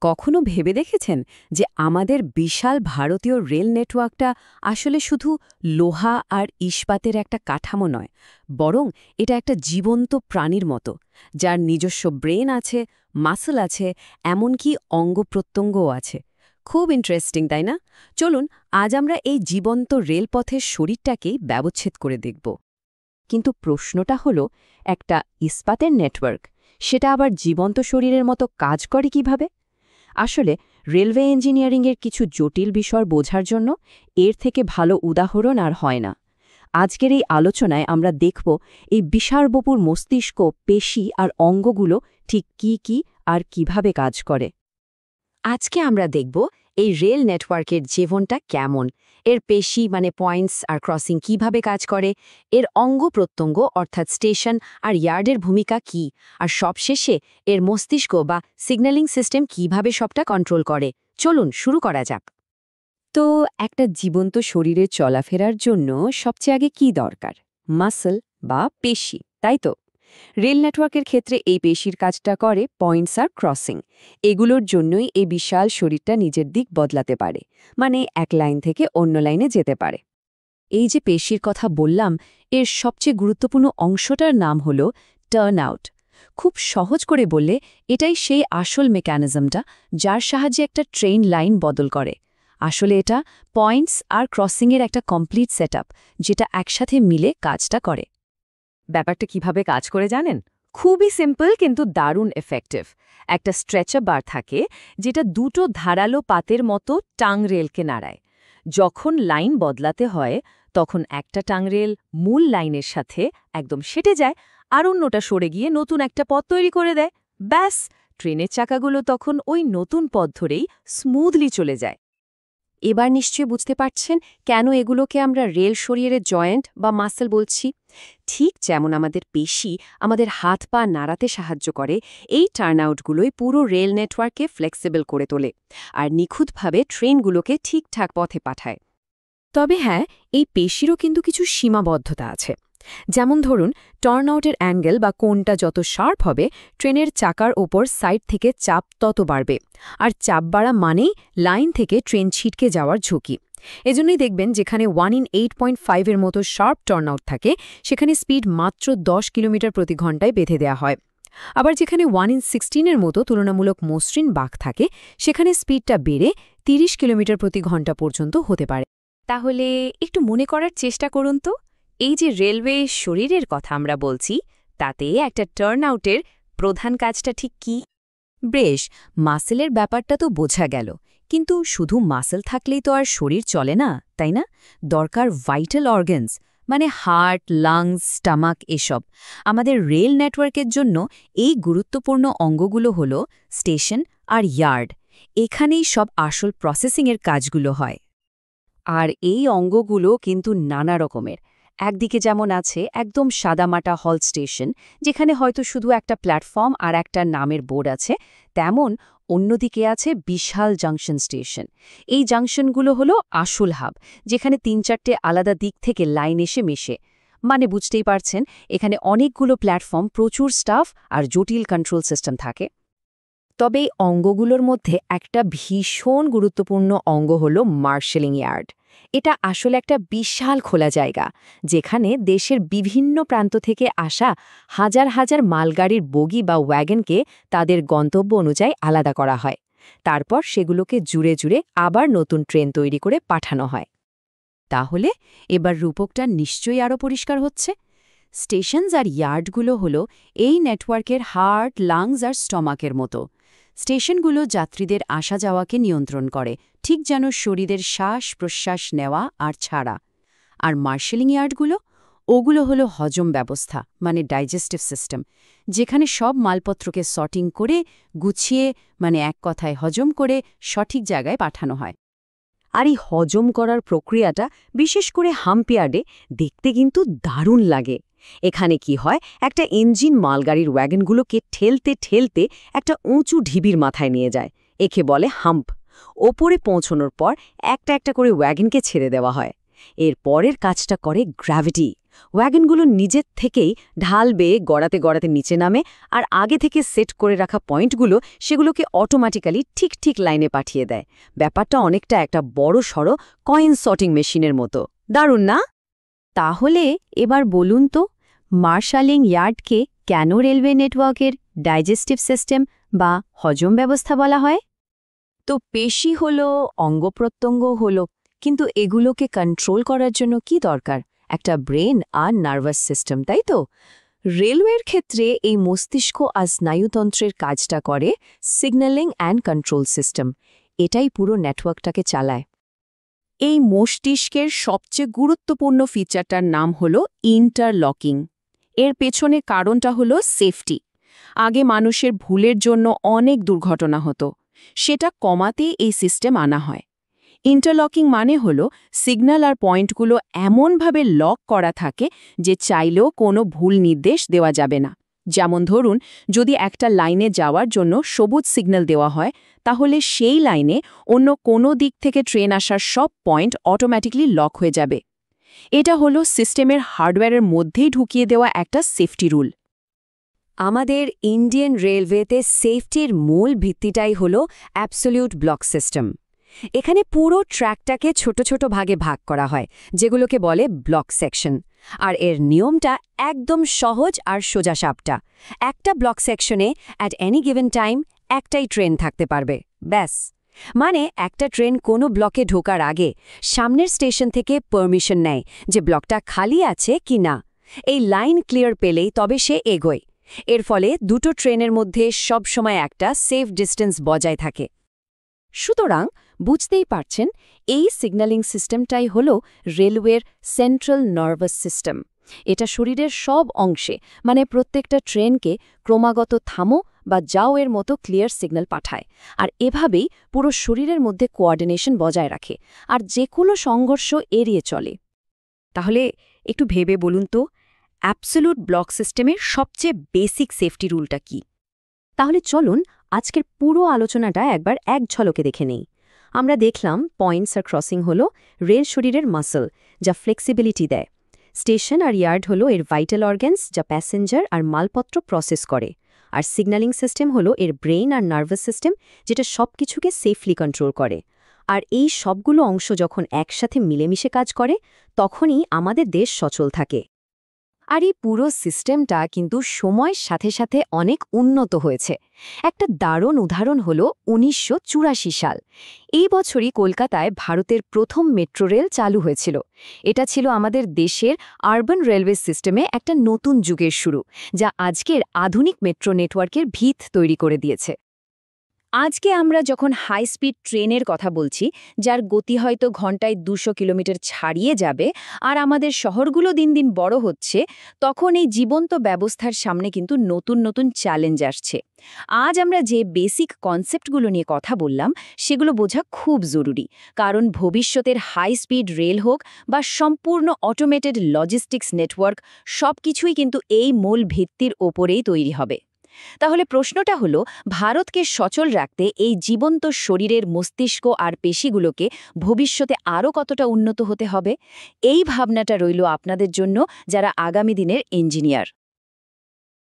কখনো ভেবে দেখেছেন যে আমাদের বিশাল ভারতীয় রেল নেটওয়ার্কটা আসলে শুধু লোহা আর ইস্পাতের একটা কাঠামো নয়, বরং এটা একটা জীবন্ত প্রাণীর মতো, যার নিজস্ব ব্রেন আছে, মাসল আছে, এমনকি অঙ্গ-প্রত্যঙ্গও আছে। খুব ইন্টারেস্টিং, তাই না? চলুন আজ আমরা এই জীবন্ত রেলপথের শরীরটাকেই ব্যবচ্ছেদ করে দেখব। কিন্তু প্রশ্নটা হলো, একটা ইস্পাতের নেটওয়ার্ক, সেটা আবার জীবন্ত শরীরের মতো কাজ করে কিভাবে? আসলে রেলওয়ে ইঞ্জিনিয়ারিংয়ের কিছু জটিল বিষয় বোঝার জন্য এর থেকে ভালো উদাহরণ আর হয় না। আজকের এই আলোচনায় আমরা দেখব এই বিশারবপুর মস্তিষ্ক, পেশি আর অঙ্গগুলো ঠিক কি আর কিভাবে কাজ করে। আজকে আমরা দেখব এই রেল নেটওয়ার্কের জীবনটা কেমন, এর পেশি পয়েন্টস আর ক্রসিং কিভাবে কাজ করে, এর অঙ্গ-প্রত্যঙ্গ অর্থাৎ স্টেশন আর ইয়ার্ডের ভূমিকা কি, আর সবশেষে এর মস্তিষ্ক বা সিগন্যালিং সিস্টেম কিভাবে সবটা কন্ট্রোল করে। চলুন শুরু করা যাক। তো একটা জীবন্ত শরীরের চলাফেরার জন্য সবচেয়ে আগে কি দরকার? মাসল বা পেশি, তাই তো? রেল নেটওয়ার্কের ক্ষেত্রে এই পেশির কাজটা করে পয়েন্টস আর ক্রসিং। এগুলোর জন্যই এই বিশাল শরীরটা নিজের দিক বদলাতে পারে, এক লাইন থেকে অন্য লাইনে যেতে পারে। এই যে পেশির কথা বললাম, এর সবচেয়ে গুরুত্বপূর্ণ অংশটার নাম হল টার্ন আউট। খুব সহজ করে বললে এটাই সেই আসল মেকানিজমটা যার সাহায্যে একটা ট্রেন লাইন বদল করে। আসলে এটা পয়েন্টস আর ক্রসিংয়ের একটা কমপ্লিট সেটআপ, যেটা একসাথে মিলে কাজটা করে। ব্যাপারটা কিভাবে কাজ করে জানেন? খুবই সিম্পল কিন্তু দারুণ এফেক্টিভ। একটা স্ট্রেচার বার থাকে, যেটা দুটো ধারালো পাতের মতো টাং রেলকে নাড়ায়। যখন লাইন বদলাতে হয়, তখন একটা টাং রেল মূল লাইনের সাথে একদম সেটে যায়, আর অন্যটা সরে গিয়ে নতুন একটা পথ তৈরি করে দেয়। ব্যাস, ট্রেনের চাকাগুলো তখন ওই নতুন পথ ধরেই স্মুথলি চলে যায়। এবার নিশ্চয়ই বুঝতে পারছেন কেন এগুলোকে আমরা রেল শরীরের জয়েন্ট বা মাসল বলছি। ঠিক যেমন আমাদের পেশি আমাদের হাত পা নাড়াতে সাহায্য করে, এই টার্নআউটগুলোই পুরো রেল নেটওয়ার্ককে ফ্লেক্সিবল করে তোলে আর নিখুঁতভাবে ট্রেনগুলোকে ঠিকঠাক পথে পাঠায়। তবে হ্যাঁ, এই পেশিরও কিন্তু কিছু সীমাবদ্ধতা আছে। যেমন ধরুন, টার্নআউটের অ্যাঙ্গেল বা কোণটা যত শার্প হবে, ট্রেনের চাকার ওপর সাইড থেকে চাপ তত বাড়বে, আর চাপ বাড়া মানেই লাইন থেকে ট্রেন ছিটকে যাওয়ার ঝুঁকি। এজন্যই দেখবেন যেখানে 1/8.5 এর মতো শার্প টার্নআউট থাকে, সেখানে স্পিড মাত্র 10 কিলোমিটার প্রতি ঘন্টায় বেঁধে দেওয়া হয়। আবার যেখানে 1/16 এর মতো তুলনামূলক মসৃণ বাঁক থাকে, সেখানে স্পিডটা বেড়ে 30 কিলোমিটার প্রতি ঘন্টা পর্যন্ত হতে পারে। তাহলে একটু মনে করার চেষ্টা করুন তো, এই যে রেলওয়ে শরীরের কথা আমরা বলছি, তাতে একটা টার্নআউটের প্রধান কাজটা ঠিক কি? বেশ, মাসেলের ব্যাপারটা তো বোঝা গেল, কিন্তু শুধু মাসেল থাকলেই তো আর শরীর চলে না, তাই না? দরকার vital organs, heart, lungs, stomach, এসব। আমাদের রেল নেটওয়ার্কের জন্য এই গুরুত্বপূর্ণ অঙ্গগুলো হল স্টেশন আর ইয়ার্ড। এখানেই সব আসল প্রসেসিংয়ের কাজগুলো হয়। আর এই অঙ্গগুলো কিন্তু নানা রকমের। একদিকে যেমন আছে একদম সাদামাটা হল স্টেশন, যেখানে হয়তো শুধু একটা প্ল্যাটফর্ম আর একটা নামের বোর্ড আছে, তেমন অন্যদিকে আছে বিশাল জাংশন স্টেশন। এই জাংশনগুলো হলো আসল হাব, যেখানে 3-4টে আলাদা দিক থেকে লাইন এসে মেশে। বুঝতেই পারছেন, এখানে অনেকগুলো প্ল্যাটফর্ম, প্রচুর স্টাফ আর জটিল কন্ট্রোল সিস্টেম থাকে। তবে এই অঙ্গগুলোর মধ্যে একটা ভীষণ গুরুত্বপূর্ণ অঙ্গ হল মার্শালিং ইয়ার্ড। এটা আসলে একটা বিশাল খোলা জায়গা, যেখানে দেশের বিভিন্ন প্রান্ত থেকে আসা হাজার হাজার মালগাড়ির বগি বা ওয়াগনকে তাদের গন্তব্য অনুযায়ী আলাদা করা হয়। তারপর সেগুলোকে জুড়ে জুড়ে আবার নতুন ট্রেন তৈরি করে পাঠানো হয়। তাহলে এবার রূপকটা নিশ্চয়ই আরও পরিষ্কার হচ্ছে। স্টেশনস আর ইয়ার্ডগুলো হলো এই নেটওয়ার্কের হার্ট, লাংস আর স্টমাকের মতো। স্টেশনগুলো যাত্রীদের আসা যাওয়াকে নিয়ন্ত্রণ করে, ঠিক যেন শরীরের শ্বাস-প্রশ্বাস নেওয়া আর ছাড়া। আর মার্শালিং ইয়ার্ডগুলো, ওগুলো হলো হজম ব্যবস্থা, ডাইজেস্টিভ সিস্টেম, যেখানে সব মালপত্রকে সর্টিং করে, গুছিয়ে, এক কথায় হজম করে সঠিক জায়গায় পাঠানো হয়। আর এই হজম করার প্রক্রিয়াটা বিশেষ করে হাম্পইয়ার্ডে দেখতে কিন্তু দারুণ লাগে। এখানে কি হয়, একটা ইঞ্জিন মালগাড়ির ওয়াগনগুলোকে ঠেলতে ঠেলতে একটা উঁচু ঢিবির মাথায় নিয়ে যায়, একে বলে হাম্প। ওপরে পৌঁছানোর পর একটা একটা করে ওয়াগনকে ছেড়ে দেওয়া হয়। এর পরের কাজটা করে গ্র্যাভিটি। ওয়াগনগুলো নিজের থেকেই ঢাল বেয়ে গড়াতে গড়াতে নিচে নামে, আর আগে থেকে সেট করে রাখা পয়েন্টগুলো সেগুলোকে অটোমেটিক্যালি ঠিক ঠিক লাইনে পাঠিয়ে দেয়। ব্যাপারটা অনেকটা একটা বড় সড়ো কয়েন সর্টিং মেশিনের মতো। দারুণ না? তাহলে এবার বলুন তো, মার্শালিং ইয়ার্ডকে কেন রেলওয়ে নেটওয়ার্কের ডাইজেস্টিভ সিস্টেম বা হজম ব্যবস্থা বলা হয়? তো পেশি হলো, অঙ্গপ্রত্যঙ্গ হলো, কিন্তু এগুলোকে কন্ট্রোল করার জন্য কি দরকার? একটা ব্রেন আর নার্ভাস সিস্টেম, তাই তো? রেলওয়ের ক্ষেত্রে এই মস্তিষ্ক আর স্নায়ুতন্ত্রের কাজটা করে সিগন্যালিং অ্যান্ড কন্ট্রোল সিস্টেম। এটাই পুরো নেটওয়ার্কটাকে চালায়। এই মস্তিষ্কের সবচেয়ে গুরুত্বপূর্ণ ফিচারটার নাম হল ইন্টারলকিং। এর পেছনে কারণটা হলো সেফটি। আগে মানুষের ভুলের জন্য অনেক দুর্ঘটনা হতো, সেটা কমাতে এই সিস্টেম আনা হয়। ইন্টারলকিং মানে হলো সিগন্যাল আর পয়েন্টগুলো এমনভাবে লক করা থাকে যে চাইলেও কোনো ভুল নির্দেশ দেওয়া যাবে না। যেমন ধরুন, যদি একটা লাইনে যাওয়ার জন্য সবুজ সিগন্যাল দেওয়া হয়, তাহলে সেই লাইনে অন্য কোনো দিক থেকে ট্রেন আসার সব পয়েন্ট অটোমেটিকলি লক হয়ে যাবে। এটা হলো সিস্টেমের হার্ডওয়্যারের মধ্যেই ঢুকিয়ে দেওয়া একটা সেফটি রুল। আমাদের ইন্ডিয়ান রেলওয়েতে সেফটির মূল ভিত্তিটাই হলো অ্যাবসোলিউট ব্লক সিস্টেম। এখানে পুরো ট্র্যাকটাকে ছোট ছোট ভাগে ভাগ করা হয়, যেগুলোকে বলে ব্লক সেকশন। আর এর নিয়মটা একদম সহজ আর সোজাসাপটা। একটা ব্লক সেকশনে অ্যাট এনি গিভেন টাইম একটাই ট্রেন থাকতে পারবে, ব্যাস। মানে একটা ট্রেন কোনো ব্লকে ঢোকার আগে সামনের স্টেশন থেকে পারমিশন নেয় যে ব্লকটা খালি আছে কি না। এই লাইন ক্লিয়ার পেলেই তবে সে এগোয়। এর ফলে দুটো ট্রেনের মধ্যে সবসময় একটা সেফ ডিস্টেন্স বজায় থাকে। সুতরাং বুঝতেই পারছেন, এই সিগন্যালিং সিস্টেমটাই হল রেলওয়ের সেন্ট্রাল নার্ভাস সিস্টেম। এটা শরীরের সব অংশে, মানে প্রত্যেকটা ট্রেনকে ক্রমাগত থামো বা যাও এর মতো ক্লিয়ার সিগন্যাল পাঠায়। আর এভাবেই পুরো শরীরের মধ্যে কোঅর্ডিনেশন বজায় রাখে আর যে কোনো সংঘর্ষ এড়িয়ে চলে। তাহলে একটু ভেবে বলুন তো, অ্যাবসোলিউট ব্লক সিস্টেমের সবচেয়ে বেসিক সেফটি রুলটা কি? তাহলে চলুন আজকের পুরো আলোচনাটা একবার এক ঝলকে দেখে নেই। আমরা দেখলাম পয়েন্টস আর ক্রসিং হলো রেল শরীরের মাসল, যা ফ্লেক্সিবিলিটি দেয়। স্টেশন আর ইয়ার্ড হলো এর ভাইটাল অর্গ্যানস, যা প্যাসেঞ্জার আর মালপত্র প্রসেস করে। আর সিগন্যালিং সিস্টেম হলো এর ব্রেইন আর নার্ভাস সিস্টেম, যেটা সব কিছুকে সেফলি কন্ট্রোল করে। আর এই সবগুলো অংশ যখন একসাথে মিলেমিশে কাজ করে, তখনই আমাদের দেশ সচল থাকে। আর এই পুরো সিস্টেমটা কিন্তু সময়ের সাথে সাথে অনেক উন্নত হয়েছে। একটা দারুণ উদাহরণ হল ১৯৮৪ সাল। এই বছরই কলকাতায় ভারতের প্রথম মেট্রো রেল চালু হয়েছিল। এটা ছিল আমাদের দেশের আরবান রেলওয়ে সিস্টেমে একটা নতুন যুগের শুরু, যা আজকের আধুনিক মেট্রো নেটওয়ার্কের ভিত তৈরি করে দিয়েছে। আজকে আমরা যখন হাই স্পিড ট্রেনের কথা বলছি, যার গতি হয়তো ঘন্টায় ২০০ কিলোমিটার ছাড়িয়ে যাবে, আর আমাদের শহরগুলো দিন দিন বড় হচ্ছে, তখন এই জীবন্ত ব্যবস্থার সামনে কিন্তু নতুন নতুন চ্যালেঞ্জ আসছে। আজ আমরা যে বেসিক কনসেপ্টগুলো নিয়ে কথা বললাম, সেগুলো বোঝা খুব জরুরি, কারণ ভবিষ্যতের হাই স্পিড রেল হোক বা সম্পূর্ণ অটোমেটেড লজিস্টিক্স নেটওয়ার্ক, সবকিছুই কিন্তু এই মূল ভিত্তির ওপরেই তৈরি হবে। তাহলে প্রশ্নটা হলো, ভারতকে সচল রাখতে এই জীবন্ত শরীরের মস্তিষ্ক আর পেশিগুলোকে ভবিষ্যতে আরও কতটা উন্নত হতে হবে? এই ভাবনাটা রইল আপনাদের জন্য, যারা আগামী দিনের ইঞ্জিনিয়ার।